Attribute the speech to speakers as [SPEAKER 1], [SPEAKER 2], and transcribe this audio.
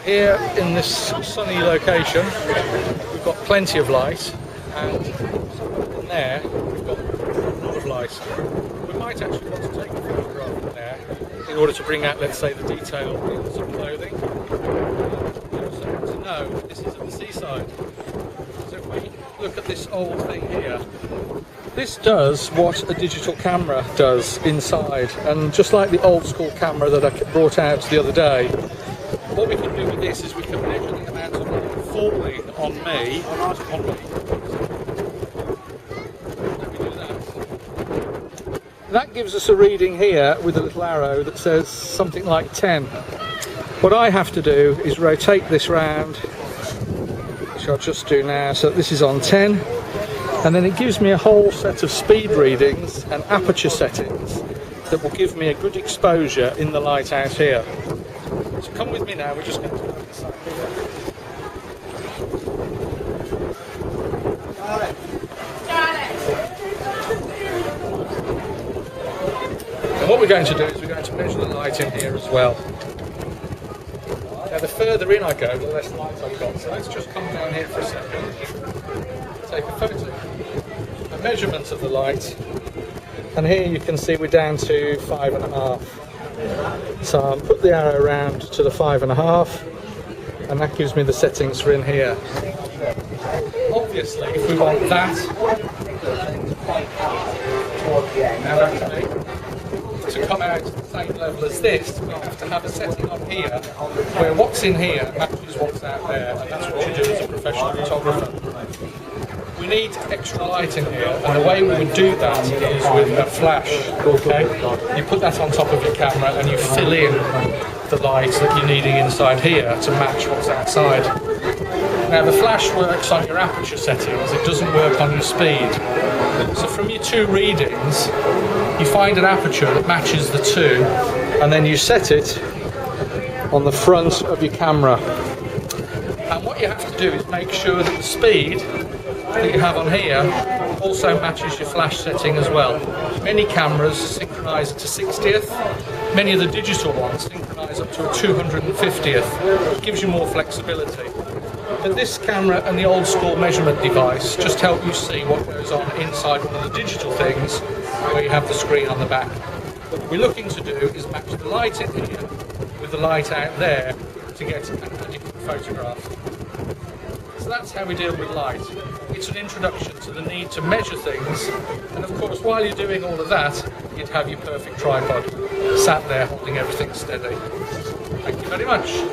[SPEAKER 1] Here in this sunny location, we've got plenty of light, and in there we've got a lot of light. We might actually want to take a photograph in there in order to bring out, let's say, the detail in some clothing. Also to know that this is at the seaside. So if we look at this old thing here, this does what a digital camera does inside, and just like the old school camera that I brought out the other day, what we can do with this is we can measure the amount of light falling on me. Let me do that. That gives us a reading here with a little arrow that says something like 10. What I have to do is rotate this round, which I'll just do now, so this is on 10, and then it gives me a whole set of speed readings and aperture settings that will give me a good exposure in the light out here. So come with me now, we're just going to look inside here. And what we're going to do is we're going to measure the light in here as well. Now the further in I go, the less light I've got. So let's just come down here for a second. Take a photo, a measurement of the light. And here you can see we're down to 5.5. So I'll put the arrow around to the 5.5, and that gives me the settings for in here. Obviously, if we want that to come out at the same level as this, we have to have a setting on here where what's in here matches what's out there, and that's what you do as a professional photographer. We need extra light in here, and the way we would do that is with a flash. Okay, you put that on top of your camera and you fill in the light that you're needing inside here to match what's outside. Now the flash works on your aperture settings, it doesn't work on your speed. So from your two readings, you find an aperture that matches the two, and then you set it on the front of your camera. And what you have to do is make sure that the speed that you have on here also matches your flash setting as well. Many cameras synchronise to 60th, many of the digital ones synchronise up to a 250th. It gives you more flexibility. But this camera and the old school measurement device just help you see what goes on inside one of the digital things where you have the screen on the back. What we're looking to do is match the light in here with the light out there to get a different photograph. So that's how we deal with light. It's an introduction to the need to measure things, and of course while you're doing all of that, you'd have your perfect tripod sat there holding everything steady. Thank you very much.